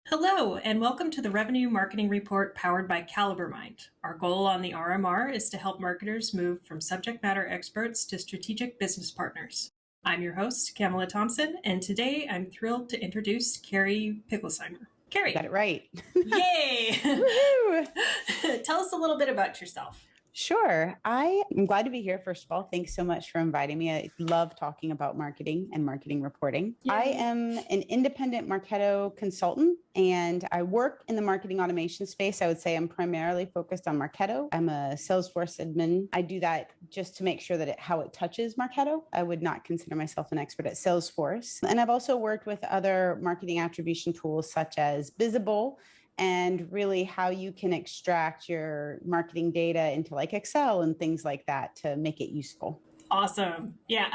Hello, and welcome to the Revenue Marketing Report powered by CaliberMind. Our goal on the RMR is to help marketers move from subject matter experts to strategic business partners. I'm your host, Camela Thompson, and today I'm thrilled to introduce Carey Picklesimer. Carey. Got it right. Yay! Woohoo! Tell us a little bit about yourself. Sure. I am glad to be here. First of all, thanks so much for inviting me. I love talking about marketing and marketing reporting. Yay. I am an independent Marketo consultant and I work in the marketing automation space. I would say I'm primarily focused on Marketo. I'm a Salesforce admin. I do that just to make sure that how it touches Marketo. I would not consider myself an expert at Salesforce. And I've also worked with other marketing attribution tools such as Visible, and really how you can extract your marketing data into like Excel and things like that to make it useful. Awesome. Yeah,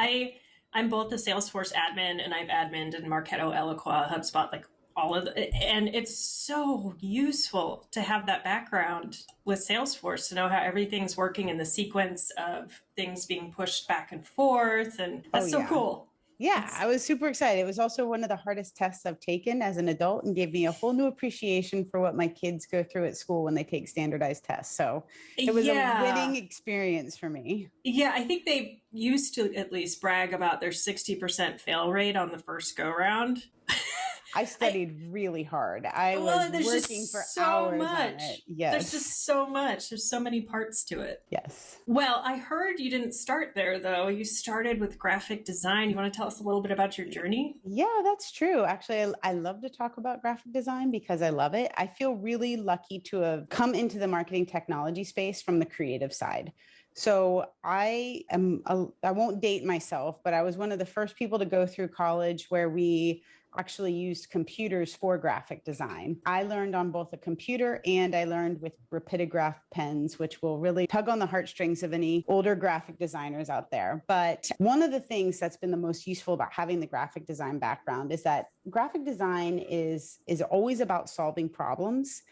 I'm both a Salesforce admin and I've admined in Marketo, Eloqua, HubSpot, like all of it. And it's so useful to have that background with Salesforce to know how everything's working in the sequence of things being pushed back and forth. And that's so cool. Yeah, I was super excited. It was also one of the hardest tests I've taken as an adult and gave me a whole new appreciation for what my kids go through at school when they take standardized tests. So it was a winning experience for me. Yeah, I think they used to at least brag about their 60% fail rate on the first go round. I studied really hard. I was working for hours on it. Yes. There's just so much. There's so many parts to it. Yes. Well, I heard you didn't start there, though. You started with graphic design. You want to tell us a little bit about your journey? Yeah, that's true. Actually, I love to talk about graphic design because I love it. I feel really lucky to have come into the marketing technology space from the creative side. So I won't date myself, but I was one of the first people to go through college where we actually used computers for graphic design. I learned on both a computer and I learned with rapidograph pens, which will really tug on the heartstrings of any older graphic designers out there. But one of the things that's been the most useful about having the graphic design background is that graphic design is always about solving problems.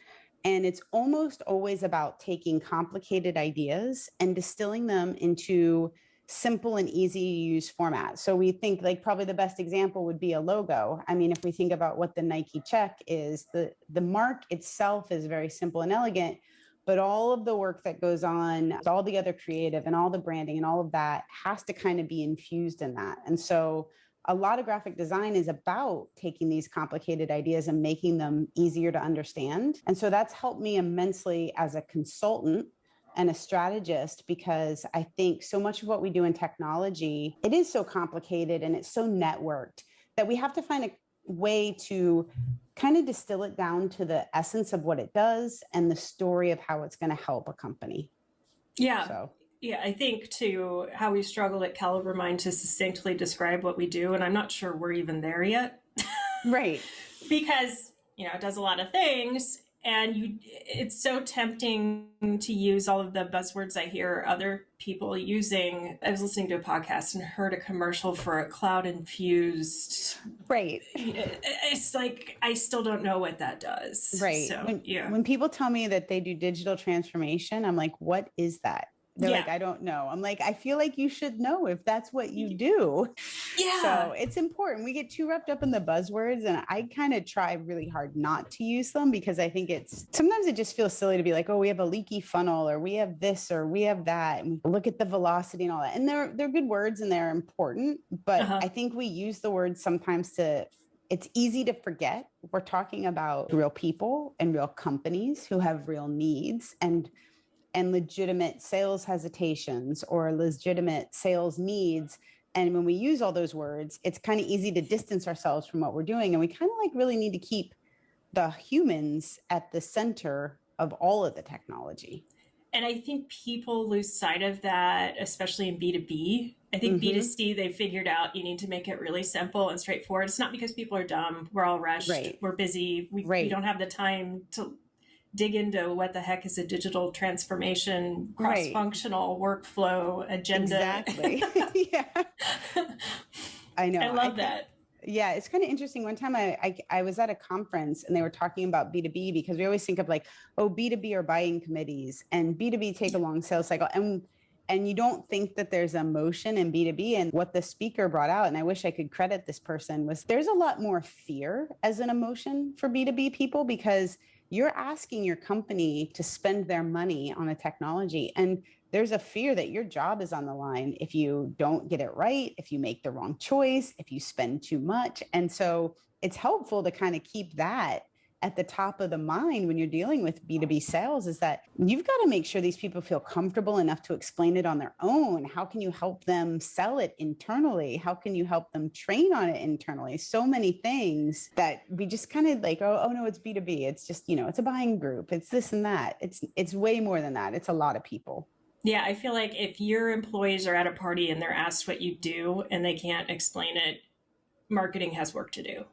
And it's almost always about taking complicated ideas and distilling them into simple and easy to use format. So we think like probably the best example would be a logo. I mean, if we think about what the Nike check is, the mark itself is very simple and elegant, but all of the work that goes on, all the other creative and all the branding and all of that has to kind of be infused in that. And so a lot of graphic design is about taking these complicated ideas and making them easier to understand. And so that's helped me immensely as a consultant and a strategist, because I think so much of what we do in technology, it is so complicated and it's so networked that we have to find a way to kind of distill it down to the essence of what it does and the story of how it's going to help a company. Yeah. Yeah, I think too, how we struggle at CaliberMind to succinctly describe what we do. And I'm not sure we're even there yet. Right. Because, it does a lot of things. And it's so tempting to use all of the buzzwords I hear other people using. I was listening to a podcast and heard a commercial for a cloud infused. Right. It's like, I still don't know what that does. Right. So, when people tell me that they do digital transformation, I'm like, what is that? They're like, I don't know. I'm like, I feel like you should know if that's what you do. Yeah. So it's important. We get too wrapped up in the buzzwords and I kind of try really hard not to use them because I think sometimes it just feels silly to be like, oh, we have a leaky funnel or we have this or we have that. And look at the velocity and all that. And they're good words and they're important. But I think we use the words sometimes it's easy to forget. We're talking about real people and real companies who have real needs and legitimate sales hesitations or legitimate sales needs. And when we use all those words, it's kind of easy to distance ourselves from what we're doing. And we kind of like really need to keep the humans at the center of all of the technology. And I think people lose sight of that, especially in B2B. I think B2C, they figured out you need to make it really simple and straightforward. It's not because people are dumb. We're all rushed. Right. We're busy. We don't have the time to dig into what the heck is a digital transformation, cross-functional workflow agenda. Exactly. Yeah. I know. I love that. Yeah, it's kind of interesting. One time I was at a conference and they were talking about B2B because we always think of like, oh, B2B are buying committees and B2B take a long sales cycle. And And you don't think that there's emotion in B2B. And what the speaker brought out, and I wish I could credit this person, was there's a lot more fear as an emotion for B2B people, because you're asking your company to spend their money on a technology. And there's a fear that your job is on the line if you don't get it right, if you make the wrong choice, if you spend too much. And so it's helpful to kind of keep that at the top of the mind when you're dealing with B2B sales, is that you've got to make sure these people feel comfortable enough to explain it on their own. How can you help them sell it internally? How can you help them train on it internally? So many things that we just kind of like, oh no, it's B2B. It's just, it's a buying group. It's this and that. It's way more than that. It's a lot of people. Yeah, I feel like if your employees are at a party and they're asked what you do and they can't explain it, marketing has work to do.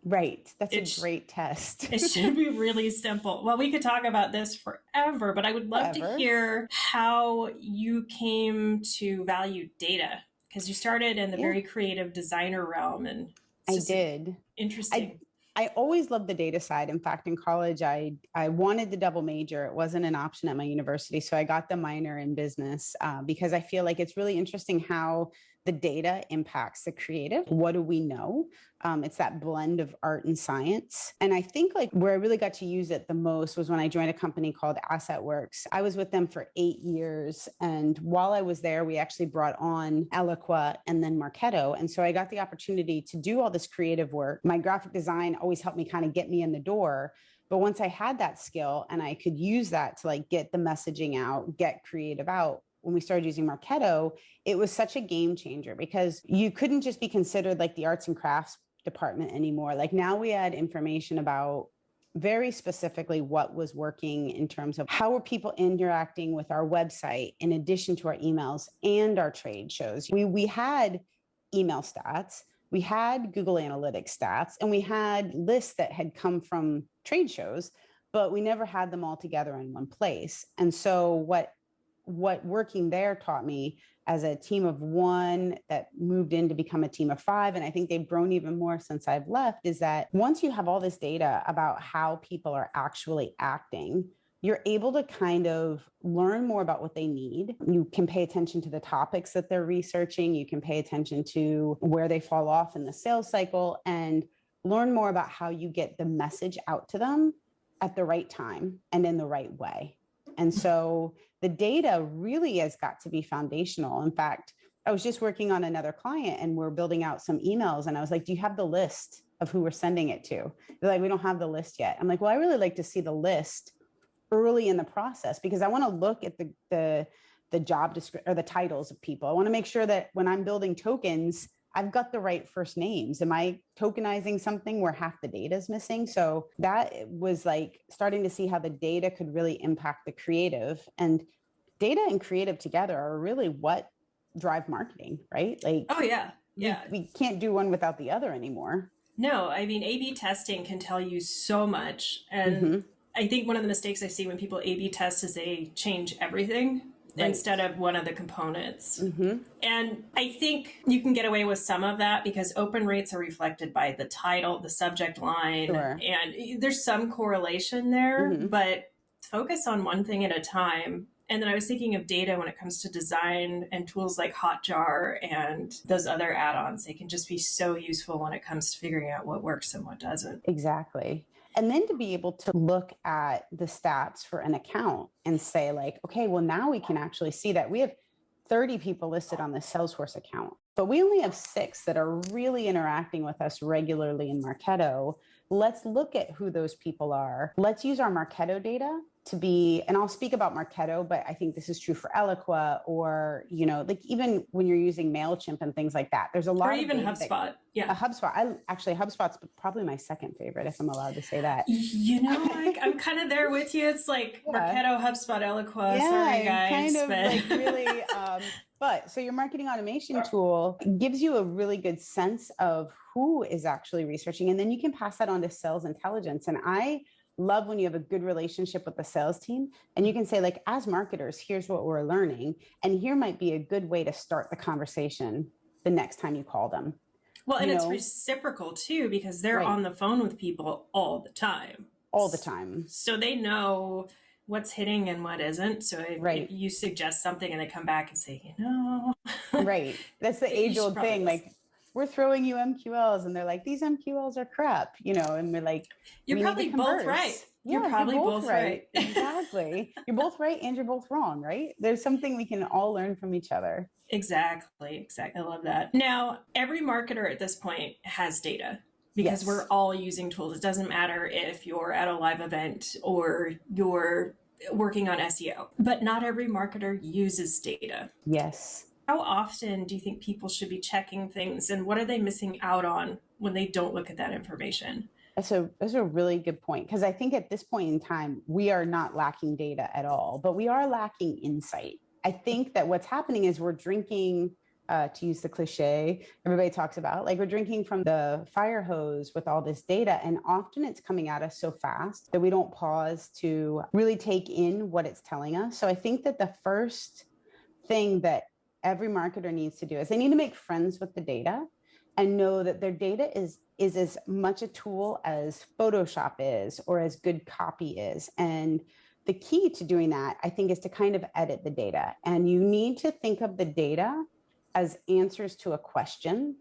Right. That's a great test. It should be really simple. Well, we could talk about this forever, but I would love to hear how you came to value data, because you started in the very creative designer realm. And I did. Interesting. I always loved the data side. In fact, in college, I wanted the double major. It wasn't an option at my university. So I got the minor in business because I feel like it's really interesting how the data impacts the creative. What do we know? It's that blend of art and science. And I think like where I really got to use it the most was when I joined a company called AssetWorks. I was with them for 8 years. And while I was there, we actually brought on Eloqua and then Marketo. And so I got the opportunity to do all this creative work. My graphic design always helped me kind of get me in the door. But once I had that skill and I could use that to like get the messaging out, get creative out, when we started using Marketo, it was such a game changer because you couldn't just be considered like the arts and crafts department anymore. Like now we had information about very specifically what was working in terms of how were people interacting with our website in addition to our emails and our trade shows. We had email stats, we had Google Analytics stats, and we had lists that had come from trade shows, but we never had them all together in one place. And so what working there taught me as a team of one that moved in to become a team of 5, and I think they've grown even more since I've left, is that once you have all this data about how people are actually acting, you're able to kind of learn more about what they need. You can pay attention to the topics that they're researching. You can pay attention to where they fall off in the sales cycle and learn more about how you get the message out to them at the right time and in the right way. And so the data really has got to be foundational. In fact, I was just working on another client and we're building out some emails. And I was like, do you have the list of who we're sending it to? They're like, we don't have the list yet. I'm like, well, I really like to see the list early in the process because I want to look at the job description or the titles of people. I want to make sure that when I'm building tokens, I've got the right first names. Am I tokenizing something where half the data is missing? So that was like starting to see how the data could really impact the creative, and data and creative together are really what drive marketing, right? Like, oh yeah. Yeah. We can't do one without the other anymore. No, I mean, A/B testing can tell you so much. And I think one of the mistakes I see when people A/B test is they change everything. Right. Instead of one of the components. And I think you can get away with some of that because open rates are reflected by the title, the subject line, and there's some correlation there, but focus on one thing at a time. And then I was thinking of data when it comes to design and tools like Hotjar and those other add-ons. They can just be so useful when it comes to figuring out what works and what doesn't. Exactly. And then to be able to look at the stats for an account and say like, okay, well, now we can actually see that we have 30 people listed on the Salesforce account, but we only have 6 that are really interacting with us regularly in Marketo. Let's look at who those people are. Let's use our Marketo data to be, and I'll speak about Marketo, but I think this is true for Eloqua or, like even when you're using MailChimp and things like that, there's a lot or even HubSpot. Yeah. HubSpot. HubSpot's probably my second favorite, if I'm allowed to say that. I'm kind of there with you. It's like Marketo, HubSpot, Eloqua. Yeah, sorry guys. Kind of like really, but so your marketing automation tool gives you a really good sense of who is actually researching. And then you can pass that on to sales intelligence. And I love when you have a good relationship with the sales team and you can say like, as marketers, here's what we're learning. And here might be a good way to start the conversation the next time you call them. Well, and it's reciprocal too, because they're on the phone with people all the time. All the time. So they know what's hitting and what isn't. So if you suggest something and they come back and say, right. That's the age old thing. Like, we're throwing you MQLs and they're like, these MQLs are crap, and we're like, you're probably both right. Yeah, you're probably both right. Exactly. You're both right and you're both wrong, right? There's something we can all learn from each other. Exactly. I love that. Now, every marketer at this point has data because we're all using tools. It doesn't matter if you're at a live event or you're working on SEO, but not every marketer uses data. Yes. How often do you think people should be checking things, and what are they missing out on when they don't look at that information? That's a really good point, because I think at this point in time, we are not lacking data at all, but we are lacking insight. I think that what's happening is we're drinking, to use the cliche everybody talks about, like we're drinking from the fire hose with all this data, and often it's coming at us so fast that we don't pause to really take in what it's telling us. So I think that the first thing that every marketer needs to do is they need to make friends with the data and know that their data is as much a tool as Photoshop is or as good copy is. And the key to doing that, I think, is to kind of edit the data. And you need to think of the data as answers to a question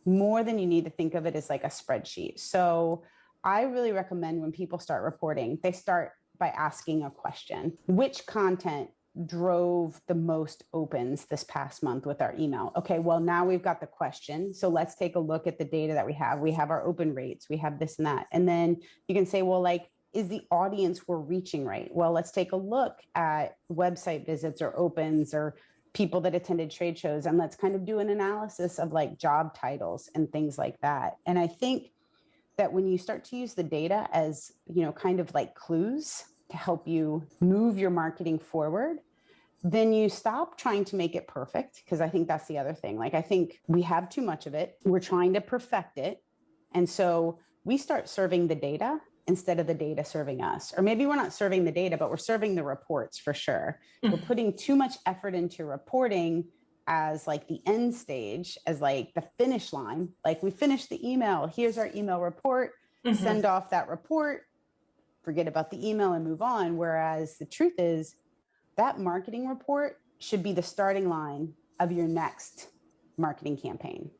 more than you need to think of it as like a spreadsheet. So I really recommend when people start reporting, they start by asking a question. Which content drove the most opens this past month with our email? Okay, well, now we've got the question. So let's take a look at the data that we have. We have our open rates, we have this and that. And then you can say, well, like, is the audience we're reaching right? Well, let's take a look at website visits or opens or people that attended trade shows, and let's kind of do an analysis of like job titles and things like that. And I think that when you start to use the data as, kind of like clues to help you move your marketing forward, then you stop trying to make it perfect. Because I think that's the other thing. Like, I think we have too much of it. We're trying to perfect it. And so we start serving the data instead of the data serving us. Or maybe we're not serving the data, but we're serving the reports for sure. We're putting too much effort into reporting as like the end stage, as like the finish line. Like, we finished the email. Here's our email report. Send off that report, forget about the email and move on. Whereas the truth is that marketing report should be the starting line of your next marketing campaign.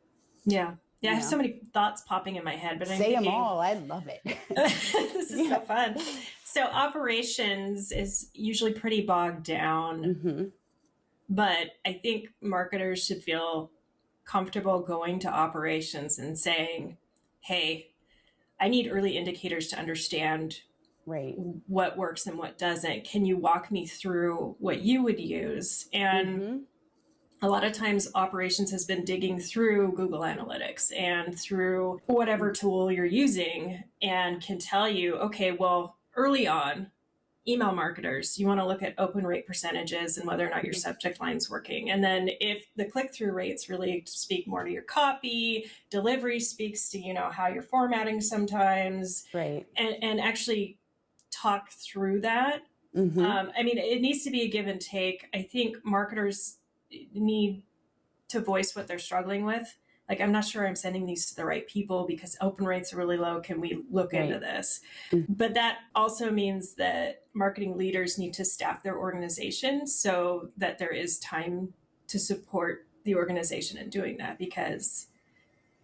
Yeah. Yeah, I have so many thoughts popping in my head, but say them all. I love it. This is so fun. So operations is usually pretty bogged down, but I think marketers should feel comfortable going to operations and saying, hey, I need early indicators to understand what works and what doesn't. Can you walk me through what you would use? And a lot of times operations has been digging through Google Analytics and through whatever tool you're using and can tell you, okay, well, early on, email marketers, you want to look at open rate percentages and whether or not your subject line's working. And then if the click-through rates really speak more to your copy, delivery speaks to, how you're formatting sometimes, and actually talk through that. I mean, it needs to be a give and take. I think marketers need to voice what they're struggling with. Like, I'm not sure I'm sending these to the right people because open rates are really low. Can we look into this? But that also means that marketing leaders need to staff their organization so that there is time to support the organization in doing that, because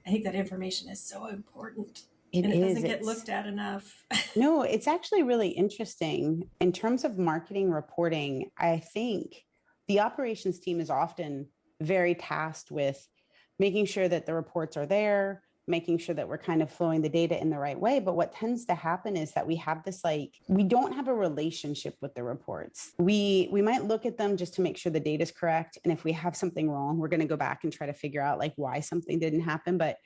I think that information is so important. It doesn't get looked at enough. No, it's actually really interesting. In terms of marketing reporting, I think the operations team is often very tasked with making sure that the reports are there, making sure that we're kind of flowing the data in the right way. But what tends to happen is that we have this, we don't have a relationship with the reports. We might look at them just to make sure the data is correct. And if we have something wrong, we're going to go back and try to figure out why something didn't happen. But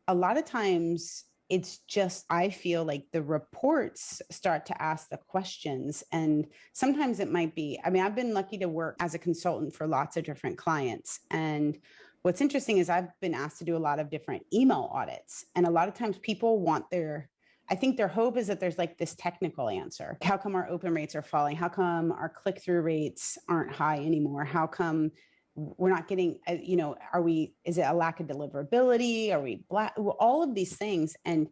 a lot of times it's just, I feel like the reports start to ask the questions. And sometimes it might be, I've been lucky to work as a consultant for lots of different clients. And what's interesting is I've been asked to do a lot of different email audits. And a lot of times people want I think their hope is that there's this technical answer. How come our open rates are falling? How come our click-through rates aren't high anymore? How come we're not getting, is it a lack of deliverability? Are we all of these things? And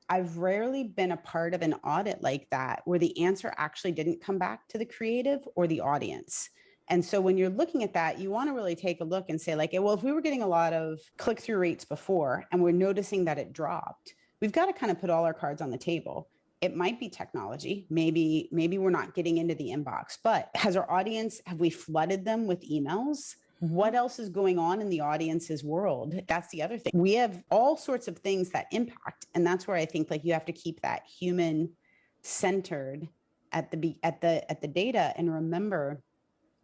I've rarely been a part of an audit like that where the answer actually didn't come back to the creative or the audience. And so when you're looking at that, you want to really take a look and say like, well, if we were getting a lot of click-through rates before and we're noticing that it dropped, we've got to kind of put all our cards on the table. It might be technology. Maybe we're not getting into the inbox, but has our audience, have we flooded them with emails? What else is going on in the audience's world? That's the other thing. We have all sorts of things that impact. And that's where I think like you have to keep that human centered at the data. And remember,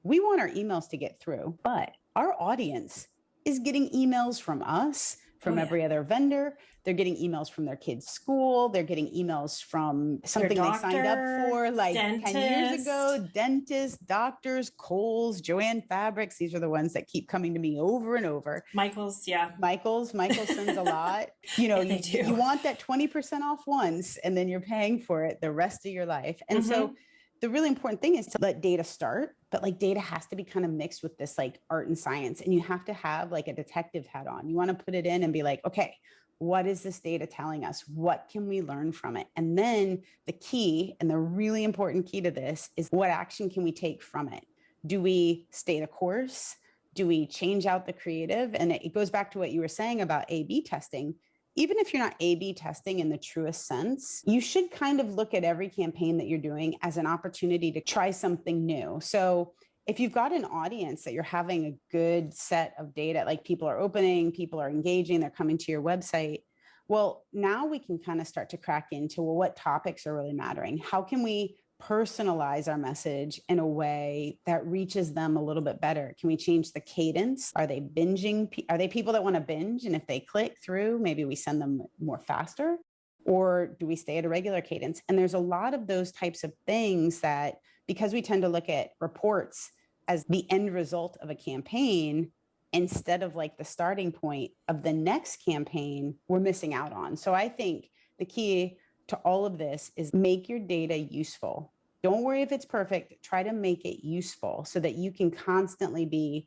we want our emails to get through, but our audience is getting emails from us, from every other vendor. They're getting emails from their kids' school. They're getting emails from something they signed up for like dentist. 10 years ago, dentists, doctors, Kohl's, Joanne Fabrics. These are the ones that keep coming to me over and over. Michael's, yeah. Michael's sends a lot. You know, you want that 20% off once, and then you're paying for it the rest of your life. And so the really important thing is to let data start, but like data has to be kind of mixed with this like art and science. And you have to have like a detective hat on. You want to put it in and be like, okay, what is this data telling us? What can we learn from it? And then the key, and the really important key to this, is what action can we take from it? Do we stay the course? Do we change out the creative? And it goes back to what you were saying about A/B testing. Even if you're not A/B testing in the truest sense, you should kind of look at every campaign that you're doing as an opportunity to try something new. So if you've got an audience that you're having a good set of data, like people are opening, people are engaging, they're coming to your website, well, now we can kind of start to crack into, well, what topics are really mattering? How can we personalize our message in a way that reaches them a little bit better? Can we change the cadence? Are they binging? Are they people that want to binge? And if they click through, maybe we send them more faster, or do we stay at a regular cadence? And there's a lot of those types of things that, because we tend to look at reports as the end result of a campaign, instead of like the starting point of the next campaign, we're missing out on. So I think the key to all of this is make your data useful. Don't worry if it's perfect. Try to make it useful so that you can constantly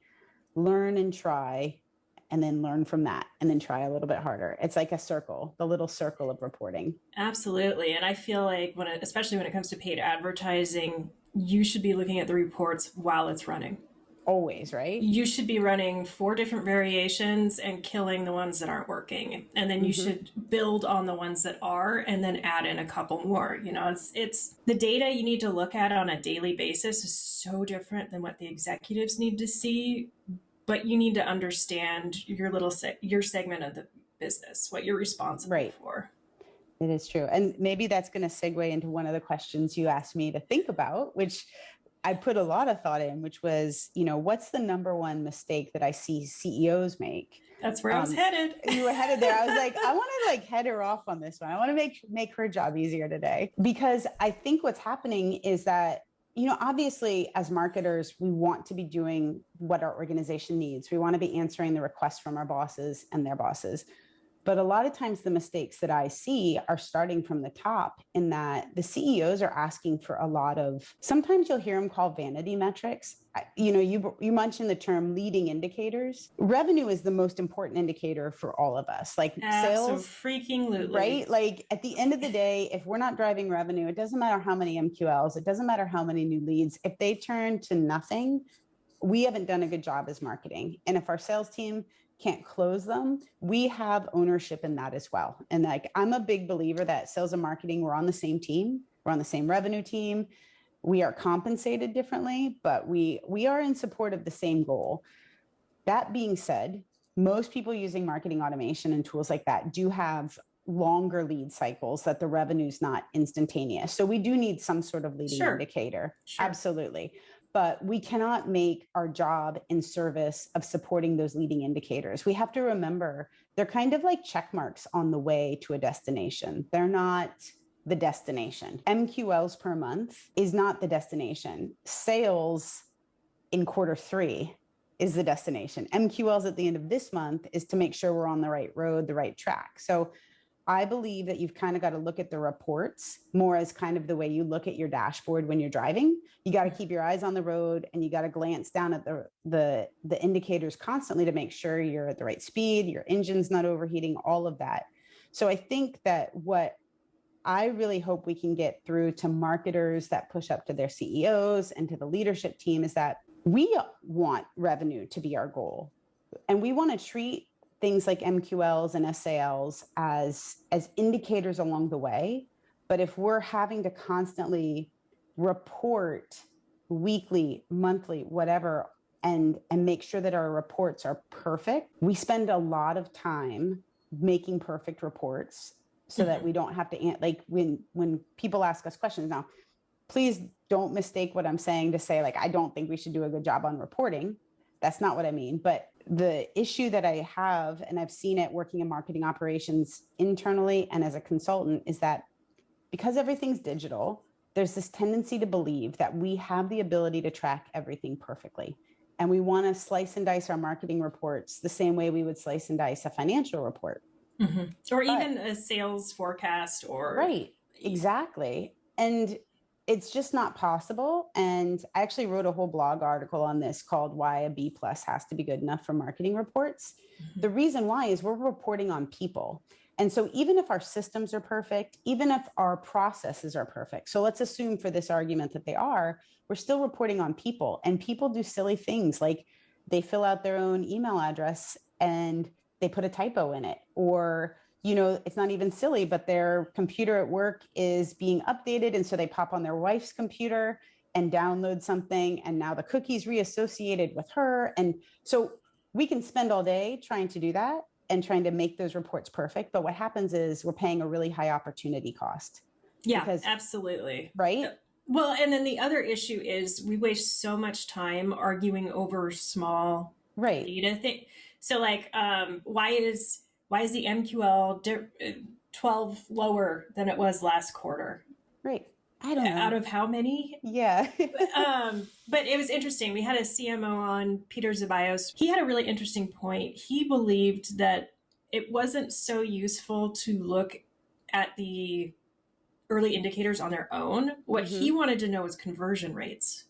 learn and try, and then learn from that, and then try a little bit harder. It's like a circle, the little circle of reporting. Absolutely. And I feel like especially when it comes to paid advertising, you should be looking at the reports while it's running. Always, right? You should be running 4 different variations and killing the ones that aren't working. And then you should build on the ones that are, and then add in a couple more. You know, it's the data you need to look at on a daily basis is so different than what the executives need to see. But you need to understand your segment of the business, what you're responsible for. It is true. And maybe that's going to segue into one of the questions you asked me to think about, which I put a lot of thought in, which was, you know, what's the number one mistake that I see CEOs make? That's where I was headed. You were headed there. I was like, I want to like head her off on this one. I want to make her job easier today, because I think what's happening is that, you know, obviously as marketers, we want to be doing what our organization needs. We want to be answering the requests from our bosses and their bosses. But a lot of times the mistakes that I see are starting from the top, in that the CEOs are asking for a lot of, sometimes you'll hear them called vanity metrics. You know, you mentioned the term leading indicators. Revenue is the most important indicator for all of us. Like sales, freaking right? Like at the end of the day, if we're not driving revenue, it doesn't matter how many MQLs, it doesn't matter how many new leads. If they turn to nothing, we haven't done a good job as marketing. And if our sales team can't close them, we have ownership in that as well. And like, I'm a big believer that sales and marketing, we're on the same team. We're on the same revenue team. We are compensated differently, but we are in support of the same goal. That being said, most people using marketing automation and tools like that do have longer lead cycles, that the revenue's not instantaneous. So we do need some sort of leading indicator. Sure. Absolutely. But we cannot make our job in service of supporting those leading indicators. We have to remember they're kind of like check marks on the way to a destination. They're not the destination. MQLs per month is not the destination. Sales in Q3 is the destination. MQLs at the end of this month is to make sure we're on the right road, the right track. So I believe that you've kind of got to look at the reports more as kind of the way you look at your dashboard when you're driving. You got to keep your eyes on the road, and you got to glance down at the indicators constantly to make sure you're at the right speed, your engine's not overheating, all of that. So I think that what I really hope we can get through to marketers that push up to their CEOs and to the leadership team is that we want revenue to be our goal. And we want to treat things like MQLs and SALs as indicators along the way. But if we're having to constantly report weekly, monthly, whatever, and make sure that our reports are perfect, we spend a lot of time making perfect reports so that we don't have to, like when people ask us questions now, please don't mistake what I'm saying to say, like, I don't think we should do a good job on reporting. That's not what I mean. But the issue that I have, and I've seen it working in marketing operations internally and as a consultant, is that because everything's digital, there's this tendency to believe that we have the ability to track everything perfectly. And we want to slice and dice our marketing reports the same way we would slice and dice a financial report. Or even a sales forecast or... Right, exactly. And it's just not possible. And I actually wrote a whole blog article on this called Why a B+ has to be good enough for marketing reports. The reason why is we're reporting on people. And so even if our systems are perfect, even if our processes are perfect, so let's assume for this argument that they are, we're still reporting on people, and people do silly things like they fill out their own email address and they put a typo in it, or, you know, it's not even silly, but their computer at work is being updated. And so they pop on their wife's computer and download something. And now the cookie's reassociated with her. And so we can spend all day trying to do that and trying to make those reports perfect. But what happens is we're paying a really high opportunity cost. Yeah, because, absolutely. Right. Well, and then the other issue is we waste so much time arguing over small data thing. So like, why is the MQL 12 lower than it was last quarter? Right. I don't know. Out of how many? Yeah. But it was interesting. We had a CMO on, Peter Zabios. He had a really interesting point. He believed that it wasn't so useful to look at the early indicators on their own. What he wanted to know was conversion rates,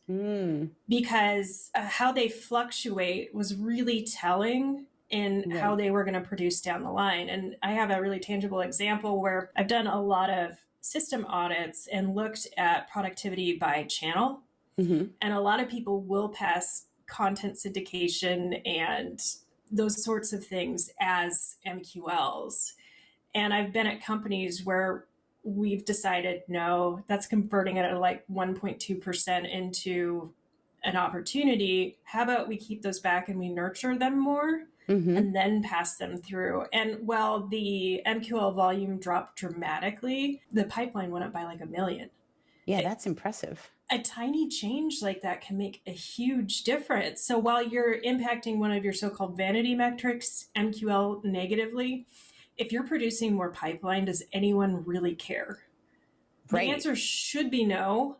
because how they fluctuate was really telling in how they were going to produce down the line. And I have a really tangible example where I've done a lot of system audits and looked at productivity by channel. And a lot of people will pass content syndication and those sorts of things as MQLs. And I've been at companies where we've decided, no, that's converting it at like 1.2% into an opportunity. How about we keep those back and we nurture them more and then pass them through? And while the MQL volume dropped dramatically, the pipeline went up by like 1 million. Yeah, that's impressive. A tiny change like that can make a huge difference. So while you're impacting one of your so-called vanity metrics, MQL, negatively, if you're producing more pipeline, does anyone really care? The answer should be no,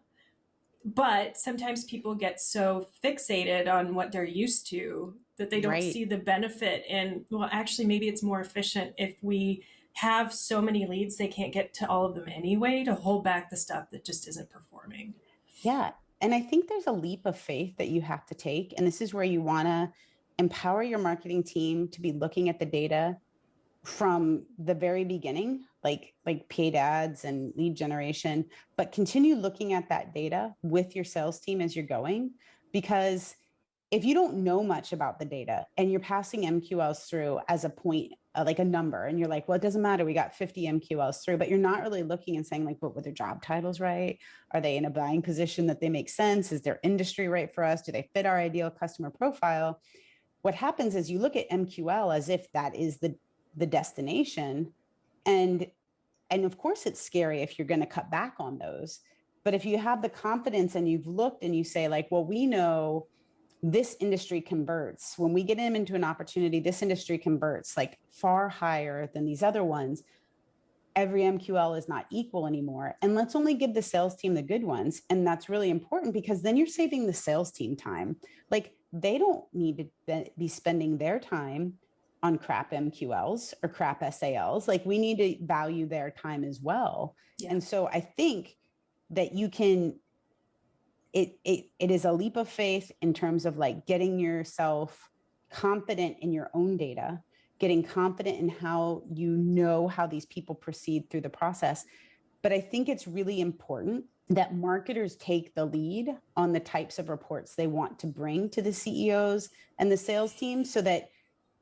but sometimes people get so fixated on what they're used to that they don't see the benefit. And well, actually, maybe it's more efficient if we have so many leads, they can't get to all of them anyway, to hold back the stuff that just isn't performing. Yeah. And I think there's a leap of faith that you have to take. And this is where you want to empower your marketing team to be looking at the data from the very beginning, like paid ads and lead generation, but continue looking at that data with your sales team as you're going. Because if you don't know much about the data and you're passing MQLs through as a point, like a number, and you're like, well, it doesn't matter, we got 50 MQLs through, but you're not really looking and saying like, what were their job titles right? Are they in a buying position that they make sense? Is their industry right for us? Do they fit our ideal customer profile? What happens is you look at MQL as if that is the destination. And of course it's scary if you're going to cut back on those. But if you have the confidence and you've looked and you say like, well, we know this industry converts. When we get them into an opportunity, this industry converts like far higher than these other ones. Every MQL is not equal anymore. And let's only give the sales team the good ones. And that's really important because then you're saving the sales team time. Like they don't need to be spending their time on crap MQLs or crap SALs. Like we need to value their time as well. Yeah. And so I think that you can, it is a leap of faith in terms of like getting yourself confident in your own data, getting confident in how you know how these people proceed through the process. But I think it's really important that marketers take the lead on the types of reports they want to bring to the CEOs and the sales team, so that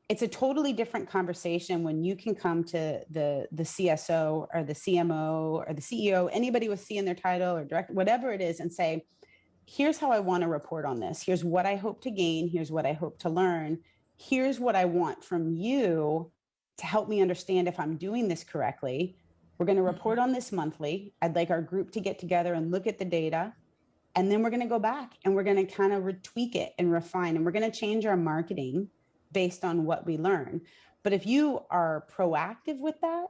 it's a totally different conversation when you can come to the CSO or the CMO or the CEO, anybody with C in their title or direct, whatever it is, and say, here's how I want to report on this. Here's what I hope to gain. Here's what I hope to learn. Here's what I want from you to help me understand if I'm doing this correctly. We're going to report on this monthly. I'd like our group to get together and look at the data. And then we're going to go back and we're going to kind of tweak it and refine, and we're going to change our marketing based on what we learn. But if you are proactive with that,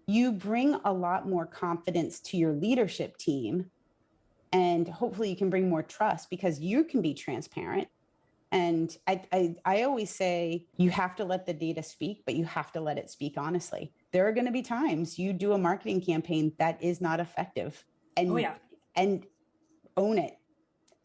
you bring a lot more confidence to your leadership team. And hopefully you can bring more trust because you can be transparent. And I always say you have to let the data speak, but you have to let it speak honestly. There are going to be times you do a marketing campaign that is not effective, and and own it.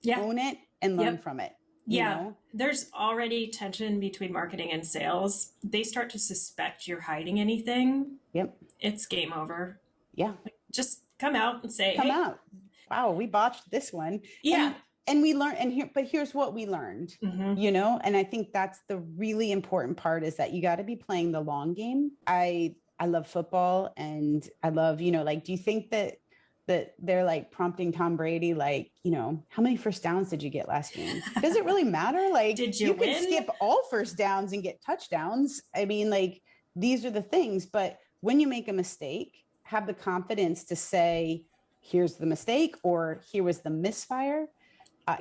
Yeah. Own it and learn from it. You know? There's already tension between marketing and sales. They start to suspect you're hiding anything. Yep. It's game over. Yeah. Just come out and say, come out. Wow, we botched this one. Yeah. And we learned, but here's what we learned, you know? And I think that's the really important part, is that you got to be playing the long game. I love football, and I love, you know, like, do you think that they're like prompting Tom Brady, like, you know, how many first downs did you get last game? Does it really matter? Like, did you win? Could skip all first downs and get touchdowns. I mean, like, these are the things. But when you make a mistake, have the confidence to say, here's the mistake, or here was the misfire.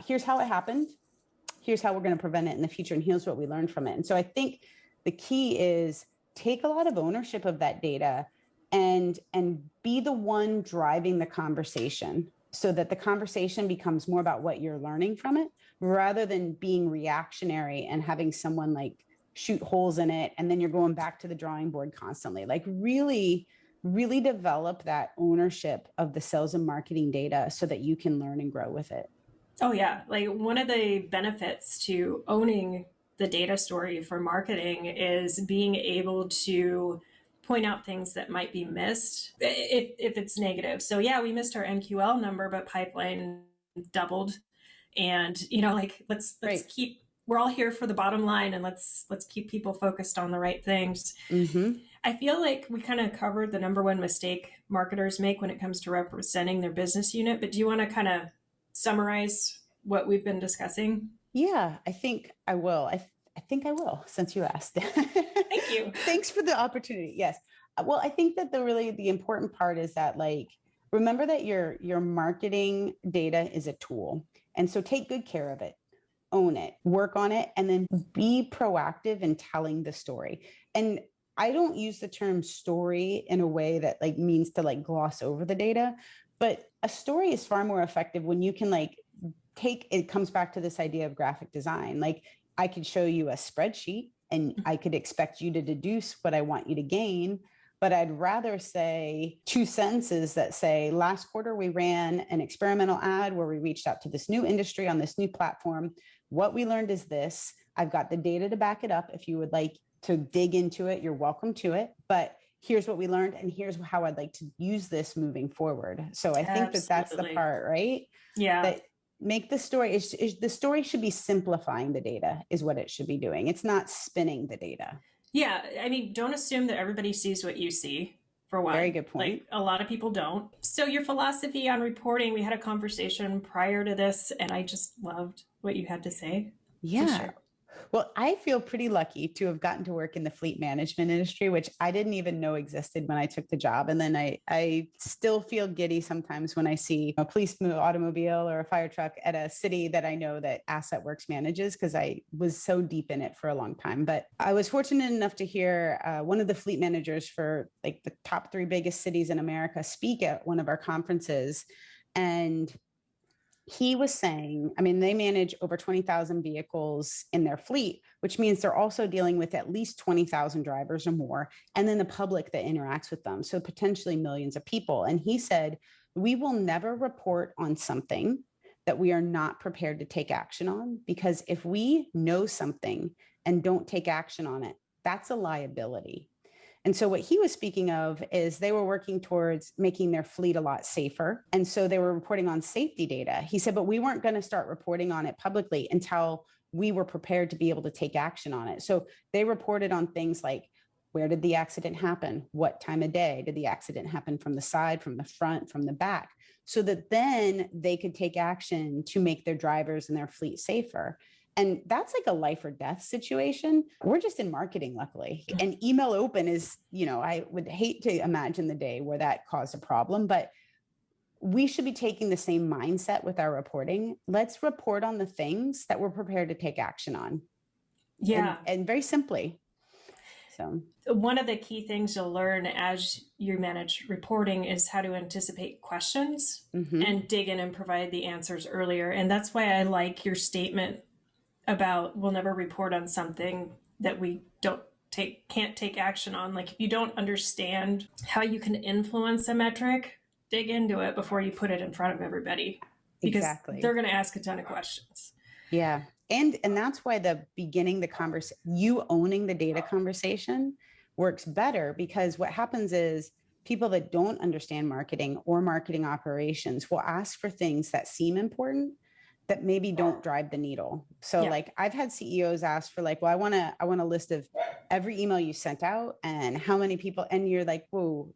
Here's how it happened. Here's how we're going to prevent it in the future. And here's what we learned from it. And so I think the key is take a lot of ownership of that data and be the one driving the conversation, so that the conversation becomes more about what you're learning from it, rather than being reactionary and having someone like shoot holes in it. And then you're going back to the drawing board constantly. Like, really develop that ownership of the sales and marketing data so that you can learn and grow with it. Oh yeah. Like, one of the benefits to owning the data story for marketing is being able to point out things that might be missed if it's negative. So yeah, we missed our MQL number, but pipeline doubled. And, you know, like, let's keep, we're all here for the bottom line, and let's keep people focused on the right things. I feel like we kind of covered the number one mistake marketers make when it comes to representing their business unit, but do you want to kind of summarize what we've been discussing? Yeah, I think I will. I think I will, since you asked. Thank you. Thanks for the opportunity. Yes. Well, I think that the important part is that, like, remember that your marketing data is a tool. And so take good care of it, own it, work on it, and then be proactive in telling the story. And I don't use the term story in a way that like means to like gloss over the data, but a story is far more effective when you can like it comes back to this idea of graphic design. Like, I could show you a spreadsheet and I could expect you to deduce what I want you to gain, but I'd rather say 2 sentences that say, last quarter we ran an experimental ad where we reached out to this new industry on this new platform. What we learned is this. I've got the data to back it up. If you would like to dig into it, you're welcome to it. But here's what we learned, and here's how I'd like to use this moving forward. So I think that that's the part, right? Yeah. That make the story, the story should be simplifying the data is what it should be doing. It's not spinning the data. Yeah. I mean, don't assume that everybody sees what you see, for one. Very good point. Like, a lot of people don't. So your philosophy on reporting, we had a conversation prior to this, and I just loved what you had to say. Yeah. Sure. Well, I feel pretty lucky to have gotten to work in the fleet management industry, which I didn't even know existed when I took the job. And then I still feel giddy sometimes when I see a police automobile or a fire truck at a city that I know that Asset Works manages, because I was so deep in it for a long time. But I was fortunate enough to hear one of the fleet managers for like the top 3 biggest cities in America speak at one of our conferences. And he was saying, I mean, they manage over 20,000 vehicles in their fleet, which means they're also dealing with at least 20,000 drivers or more, and then the public that interacts with them. So potentially millions of people. And he said, we will never report on something that we are not prepared to take action on, because if we know something and don't take action on it, that's a liability. And so what he was speaking of is they were working towards making their fleet a lot safer. And so they were reporting on safety data. He said, but we weren't going to start reporting on it publicly until we were prepared to be able to take action on it. So they reported on things like, where did the accident happen? What time of day did the accident happen, from the side, from the front, from the back? So that then they could take action to make their drivers and their fleet safer. And that's like a life or death situation. We're just in marketing, luckily. And email open is, I would hate to imagine the day where that caused a problem, but we should be taking the same mindset with our reporting. Let's report on the things that we're prepared to take action on. Yeah. And very simply. So one of the key things you'll learn as you manage reporting is how to anticipate questions and dig in and provide the answers earlier. And that's why I like your statement about we'll never report on something that we can't take action on. Like, if you don't understand how you can influence a metric, dig into it before you put it in front of everybody, because they're going to ask a ton of questions. Yeah. And that's why the conversation, you owning the data conversation works better, because what happens is people that don't understand marketing or marketing operations will ask for things that seem important that maybe don't drive the needle. So like, I've had CEOs ask for like, well, I want a list of every email you sent out and how many people, and you're like, whoa,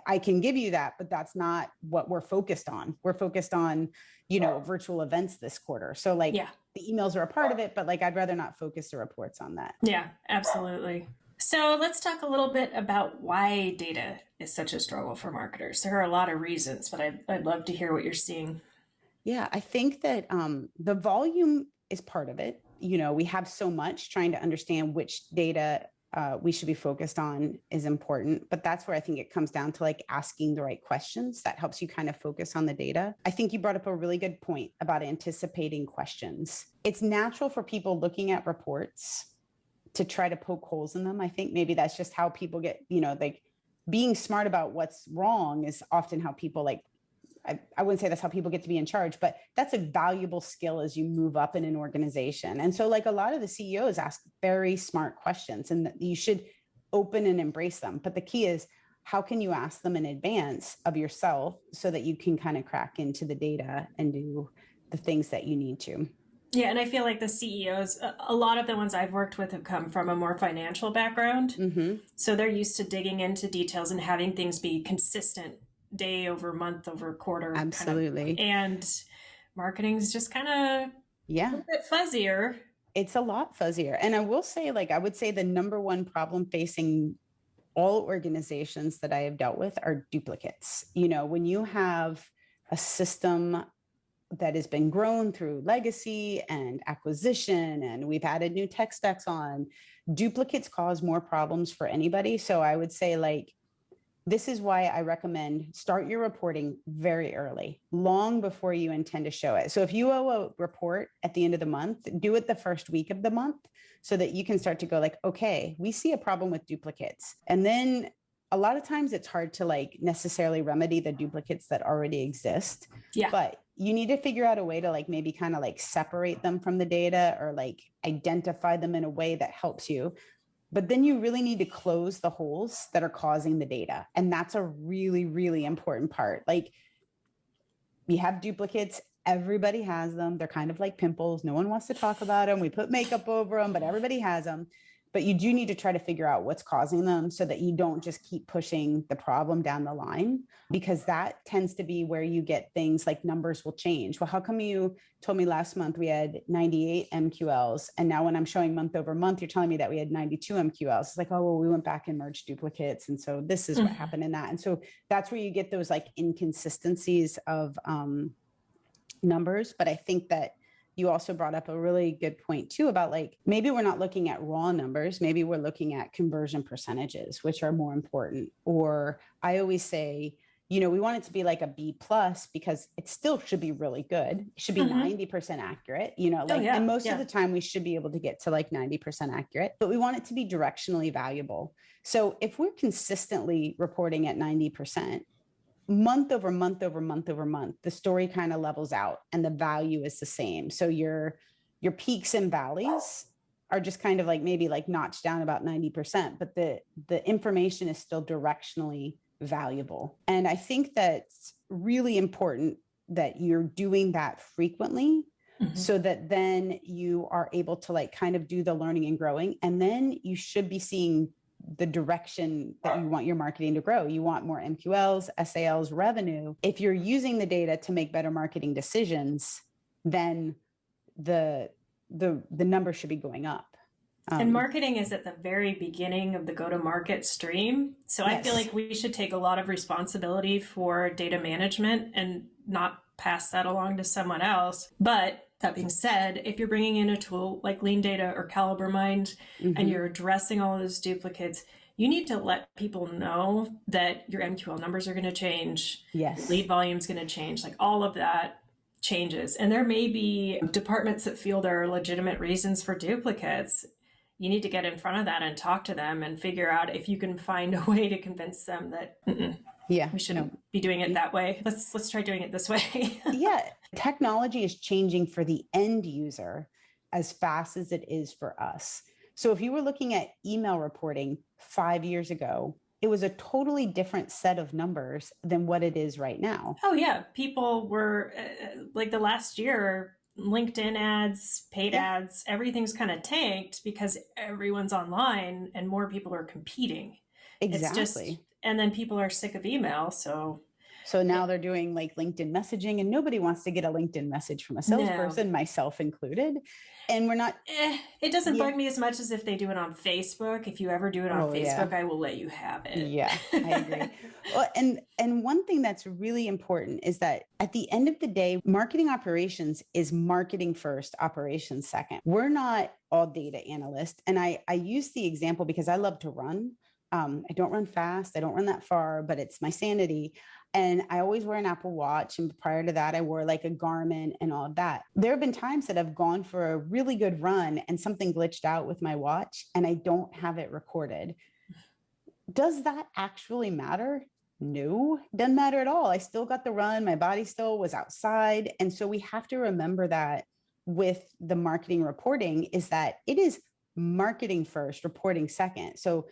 I can give you that, but that's not what we're focused on. We're focused on, virtual events this quarter. So like the emails are a part of it, but like, I'd rather not focus the reports on that. Yeah, absolutely. So let's talk a little bit about why data is such a struggle for marketers. There are a lot of reasons, but I'd love to hear what you're seeing. Yeah, I think that the volume is part of it. We have so much, trying to understand which data we should be focused on is important. But that's where I think it comes down to like asking the right questions. That helps you kind of focus on the data. I think you brought up a really good point about anticipating questions. It's natural for people looking at reports to try to poke holes in them. I think maybe that's just how people get, like, being smart about what's wrong is often how people like, I wouldn't say that's how people get to be in charge, but that's a valuable skill as you move up in an organization. And so like a lot of the CEOs ask very smart questions, and you should open and embrace them. But the key is, how can you ask them in advance of yourself so that you can kind of crack into the data and do the things that you need to? Yeah, and I feel like the CEOs, a lot of the ones I've worked with have come from a more financial background. So they're used to digging into details and having things be consistent day over month over quarter. Absolutely. And marketing is just kind of a bit fuzzier. It's a lot fuzzier. And I will say, I would say the number one problem facing all organizations that I have dealt with are duplicates. When you have a system that has been grown through legacy and acquisition, and we've added new tech stacks on, duplicates cause more problems for anybody. So I would say this is why I recommend start your reporting very early, long before you intend to show it. So if you owe a report at the end of the month, do it the first week of the month so that you can start to go okay, we see a problem with duplicates. And then a lot of times it's hard to necessarily remedy the duplicates that already exist. Yeah. But you need to figure out a way to maybe kind of separate them from the data, or identify them in a way that helps you. But then you really need to close the holes that are causing the data. And that's a really, really important part. We have duplicates. Everybody has them. They're kind of like pimples. No one wants to talk about them. We put makeup over them, but everybody has them. But you do need to try to figure out what's causing them so that you don't just keep pushing the problem down the line, because that tends to be where you get things like numbers will change. Well, how come you told me last month we had 98 MQLs, and now when I'm showing month over month, you're telling me that we had 92 MQLs? It's like, oh, well, we went back and merged duplicates. And so this is what happened in that. And so that's where you get those inconsistencies of numbers. But I think that you also brought up a really good point too about maybe we're not looking at raw numbers. Maybe we're looking at conversion percentages, which are more important. Or I always say, we want it to be a B plus, because it still should be really good. It should be 90% accurate, and most of the time we should be able to get to 90% accurate, but we want it to be directionally valuable. So if we're consistently reporting at 90%, month over month over month over month, the story kind of levels out and the value is the same. So your peaks and valleys are just kind of like maybe like notched down about 90%, but the information is still directionally valuable. And I think that's really important that you're doing that frequently, so that then you are able to like kind of do the learning and growing. And then you should be seeing the direction that you want your marketing to grow. You want more MQLs, SALs, revenue. If you're using the data to make better marketing decisions, then the number should be going up. And marketing is at the very beginning of the go-to-market stream. So I feel like we should take a lot of responsibility for data management and not pass that along to someone else. But that being said, if you're bringing in a tool like Lean Data or Caliber Mind, and you're addressing all of those duplicates, you need to let people know that your MQL numbers are going to change. Yes. Lead volume is going to change, like all of that changes. And there may be departments that feel there are legitimate reasons for duplicates. You need to get in front of that and talk to them and figure out if you can find a way to convince them that we shouldn't be doing it that way. Let's try doing it this way. Yeah. Technology is changing for the end user as fast as it is for us. So if you were looking at email reporting 5 years ago, it was a totally different set of numbers than what it is right now. Oh yeah. People were like the last year, LinkedIn ads, paid ads, everything's kind of tanked because everyone's online and more people are competing. Exactly. And then people are sick of email. So now they're doing like LinkedIn messaging, and nobody wants to get a LinkedIn message from a salesperson, myself included. And we're not. It doesn't bug me as much as if they do it on Facebook. If you ever do it on Facebook, I will let you have it. Yeah, I agree. Well, and one thing that's really important is that at the end of the day, marketing operations is marketing first, operations second. We're not all data analysts. And I use the example because I love to run. I don't run fast. I don't run that far, but it's my sanity. And I always wear an Apple Watch. And prior to that, I wore like a Garmin and all of that. There have been times that I've gone for a really good run and something glitched out with my watch and I don't have it recorded. Does that actually matter? No, doesn't matter at all. I still got the run. My body still was outside. And so we have to remember that with the marketing reporting is that it is marketing first, reporting second. So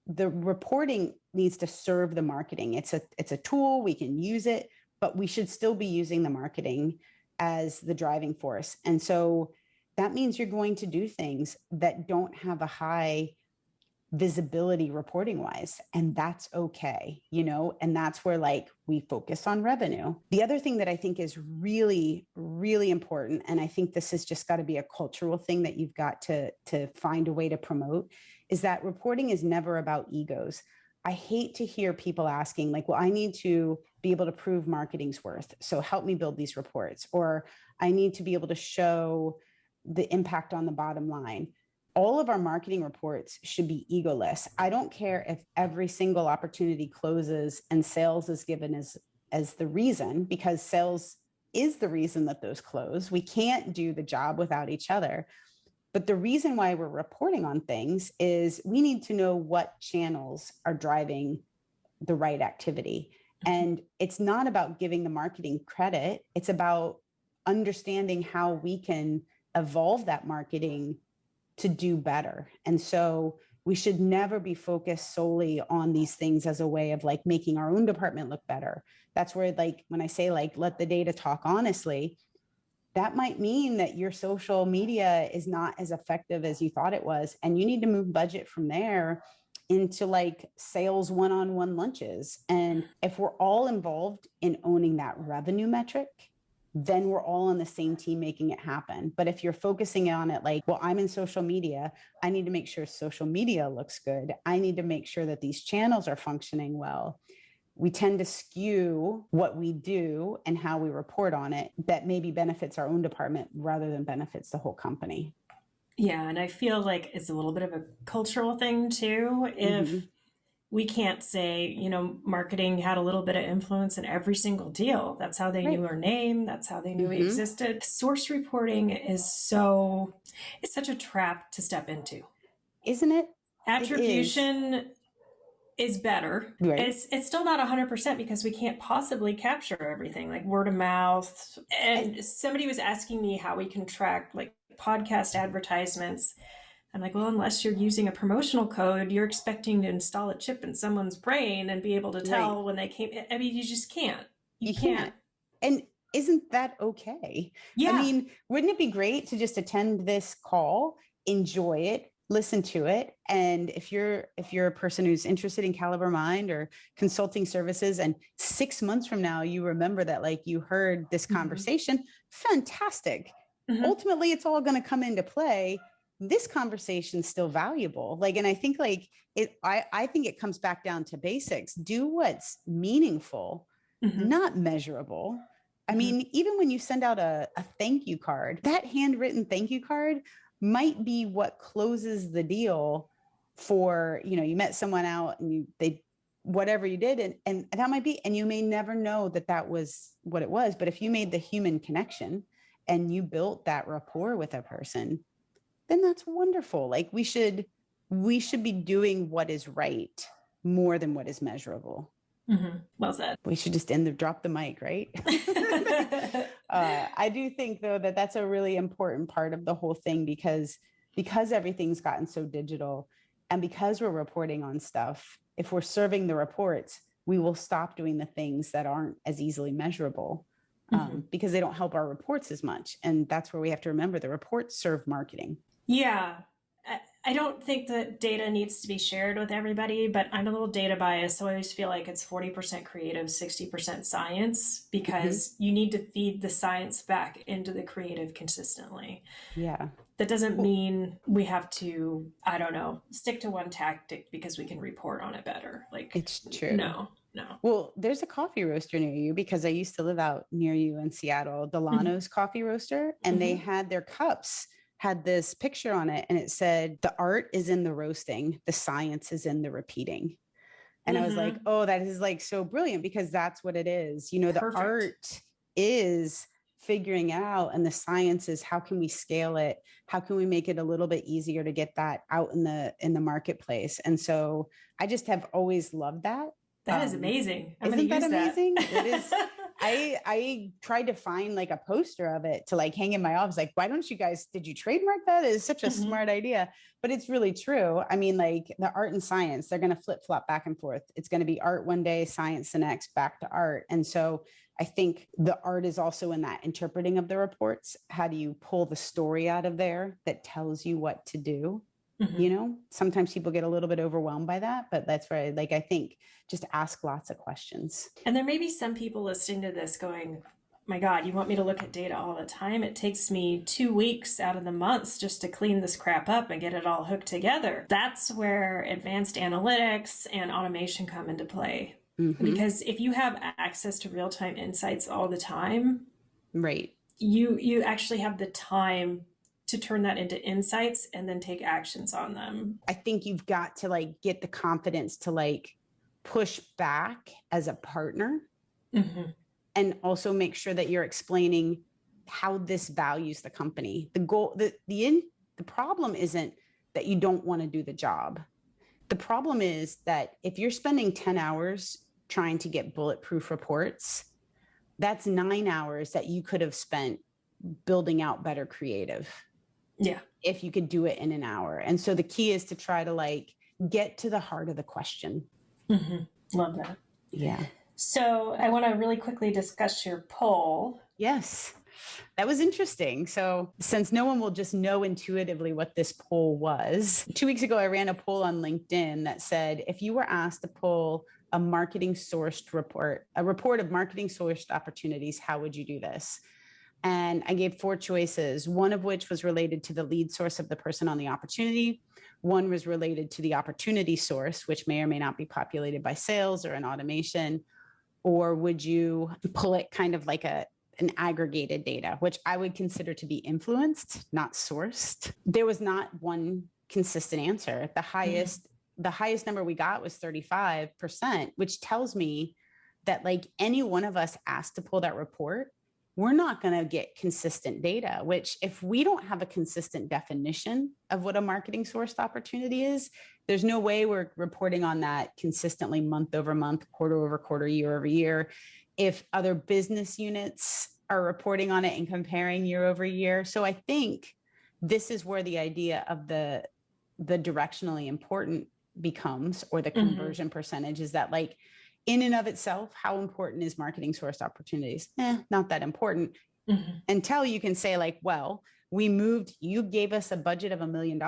the reporting needs to serve the marketing. It's a tool, we can use it, but we should still be using the marketing as the driving force. And so that means you're going to do things that don't have a high visibility reporting wise, and that's okay, and that's where like we focus on revenue. The other thing that I think is really, really important, and I think this has just got to be a cultural thing that you've got to find a way to promote, is that reporting is never about egos. I hate to hear people asking like, well, I need to be able to prove marketing's worth, so help me build these reports, or I need to be able to show the impact on the bottom line. All of our marketing reports should be egoless. I don't care if every single opportunity closes and sales is given as the reason, because sales is the reason that those close. We can't do the job without each other. But the reason why we're reporting on things is we need to know what channels are driving the right activity. And it's not about giving the marketing credit. It's about understanding how we can evolve that marketing to do better. And so we should never be focused solely on these things as a way of like making our own department look better. That's where like, when I say like, let the data talk honestly, that might mean that your social media is not as effective as you thought it was. And you need to move budget from there into like sales one-on-one lunches. And if we're all involved in owning that revenue metric, then we're all on the same team making it happen. But if you're focusing on it like, well, I'm in social media, I need to make sure social media looks good. I need to make sure that these channels are functioning well. We tend to skew what we do and how we report on it that maybe benefits our own department rather than benefits the whole company. Yeah. And I feel like it's a little bit of a cultural thing too. If we can't say, marketing had a little bit of influence in every single deal. That's how they knew our name. That's how they knew we existed. Source reporting is it's such a trap to step into. Isn't it? Attribution is better. Right. It's still not 100% because we can't possibly capture everything, like word of mouth. And somebody was asking me how we can track like podcast advertisements I'm like, well, unless you're using a promotional code, you're expecting to install a chip in someone's brain and be able to tell when they came. I mean, you just can't. You can't. And isn't that okay? Yeah. I mean, wouldn't it be great to just attend this call, enjoy it, listen to it? And if you're a person who's interested in Caliber Mind or consulting services, and 6 months from now, you remember that like you heard this conversation, fantastic. Ultimately, it's all going to come into play. This conversation's still valuable. Like, and I think like I think it comes back down to basics. Do what's meaningful, not measurable. I mean, even when you send out a thank you card, that handwritten thank you card might be what closes the deal for, you met someone out and whatever you did. And that might be, and you may never know that was what it was. But if you made the human connection and you built that rapport with a person, then that's wonderful. Like we should be doing what is right more than what is measurable. Well said. We should just drop the mic, right? I do think though that that's a really important part of the whole thing because everything's gotten so digital and because we're reporting on stuff, if we're serving the reports, we will stop doing the things that aren't as easily measurable because they don't help our reports as much. And that's where we have to remember the reports serve marketing. Yeah. I don't think that data needs to be shared with everybody, but I'm a little data biased. So I always feel like it's 40% creative, 60% science, because you need to feed the science back into the creative consistently. Yeah. That doesn't mean we have to, I don't know, stick to one tactic because we can report on it better. Like it's true. No. Well, there's a coffee roaster near you because I used to live out near you in Seattle, Delano's Coffee Roaster, and they had their cups had this picture on it and it said, the art is in the roasting, the science is in the repeating. And I was like, oh, that is like so brilliant because that's what it is. The art is figuring out and the science is how can we scale it? How can we make it a little bit easier to get that out in the marketplace? And so I just have always loved that. That is amazing. Isn't that amazing? It is. I tried to find like a poster of it to like hang in my office. Like, why don't you guys, did you trademark that? It's such a smart idea, but it's really true. I mean, like the art and science, they're going to flip flop back and forth. It's going to be art one day, science the next, back to art. And so I think the art is also in that interpreting of the reports. How do you pull the story out of there that tells you what to do? Sometimes people get a little bit overwhelmed by that, but that's where I think just ask lots of questions. And there may be some people listening to this going, my God, you want me to look at data all the time? It takes me 2 weeks out of the months just to clean this crap up and get it all hooked together. That's where advanced analytics and automation come into play. Because if you have access to real-time insights all the time, right, you actually have the time to turn that into insights and then take actions on them. I think you've got to get the confidence to push back as a partner and also make sure that you're explaining how this values the company. The goal, the problem isn't that you don't want to do the job. The problem is that if you're spending 10 hours trying to get bulletproof reports, that's 9 hours that you could have spent building out better creative. Yeah. If you could do it in an hour. And so the key is to try to get to the heart of the question. Love that. Yeah. So I want to really quickly discuss your poll. Yes. That was interesting. So since no one will just know intuitively what this poll was, 2 weeks ago, I ran a poll on LinkedIn that said, if you were asked to pull a marketing sourced report, a report of marketing sourced opportunities, how would you do this? And I gave 4 choices, one of which was related to the lead source of the person on the opportunity. One was related to the opportunity source, which may or may not be populated by sales or an automation. Or would you pull it kind of like an aggregated data, which I would consider to be influenced, not sourced? There was not one consistent answer. The highest number we got was 35%, which tells me that any one of us asked to pull that report, we're not going to get consistent data, which if we don't have a consistent definition of what a marketing sourced opportunity is, there's no way we're reporting on that consistently month over month, quarter over quarter, year over year. If other business units are reporting on it and comparing year over year. So I think this is where the idea of the the directionally important becomes, or the conversion percentage, is that like in and of itself, how important is marketing sourced opportunities? Not that important until you can say like, well, you gave us a budget of $1 million.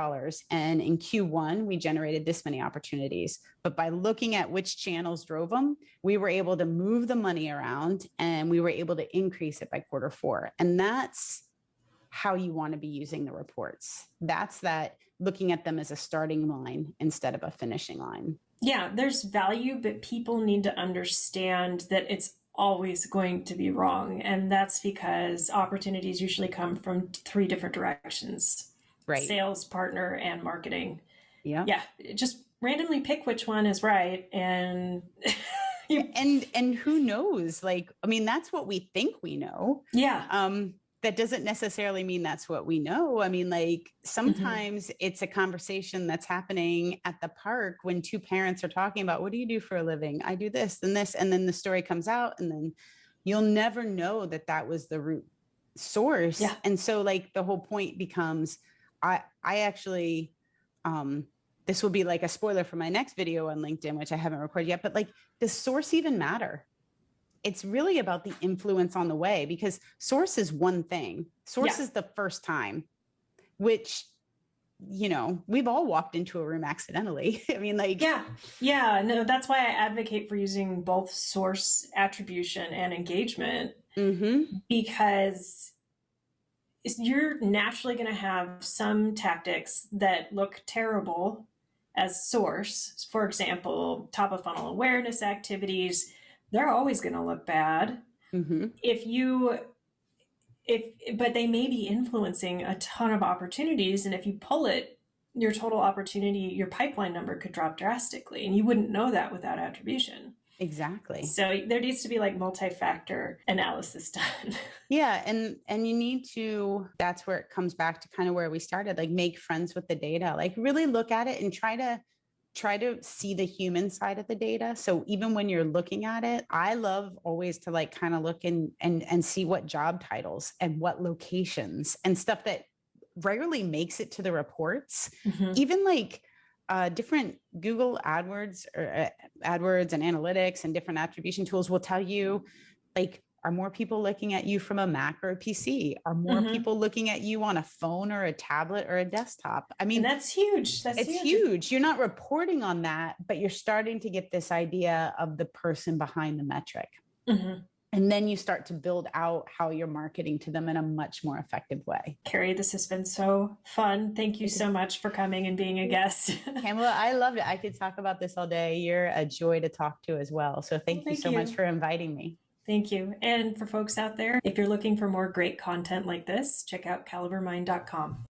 And in Q1, we generated this many opportunities. But by looking at which channels drove them, we were able to move the money around and we were able to increase it by Q4. And that's how you want to be using the reports. That's that, looking at them as a starting line instead of a finishing line. Yeah, there's value, but people need to understand that it's always going to be wrong. And that's because opportunities usually come from 3 different directions. Right. Sales, partner, and marketing. Yeah. Yeah. Just randomly pick which one is right. And and who knows? Like, I mean, that's what we think we know. Yeah. That doesn't necessarily mean that's what we know. I mean, like sometimes it's a conversation that's happening at the park when 2 parents are talking about, what do you do for a living? I do this and this. And then the story comes out and then you'll never know that that was the root source. Yeah. And so like the whole point becomes, I actually, this will be like a spoiler for my next video on LinkedIn, which I haven't recorded yet, but like, does source even matter? It's really about the influence on the way, because source is one thing. Source is the first time, which, you know, we've all walked into a room accidentally. I mean, like, yeah, no, that's why I advocate for using both source attribution and engagement, because you're naturally going to have some tactics that look terrible as source. For example, top of funnel awareness activities, they're always going to look bad. But they may be influencing a ton of opportunities. And if you pull it, your total opportunity, your pipeline number could drop drastically. And you wouldn't know that without attribution. Exactly. So there needs to be like multi-factor analysis done. Yeah. And you need to, that's where it comes back to kind of where we started, like make friends with the data, like really look at it and try to see the human side of the data. So even when you're looking at it, I love always to like kind of look and see what job titles and what locations and stuff that rarely makes it to the reports. Even like different Google AdWords or AdWords and analytics and different attribution tools will tell you like, are more people looking at you from a Mac or a PC? Are more people looking at you on a phone or a tablet or a desktop? I mean, and that's huge. It's huge. You're not reporting on that, but you're starting to get this idea of the person behind the metric. And then you start to build out how you're marketing to them in a much more effective way. Carey, this has been so fun. Thank you so much for coming and being a guest. Camela, I loved it. I could talk about this all day. You're a joy to talk to as well. So thank you so much for inviting me. Thank you. And for folks out there, if you're looking for more great content like this, check out calibermind.com.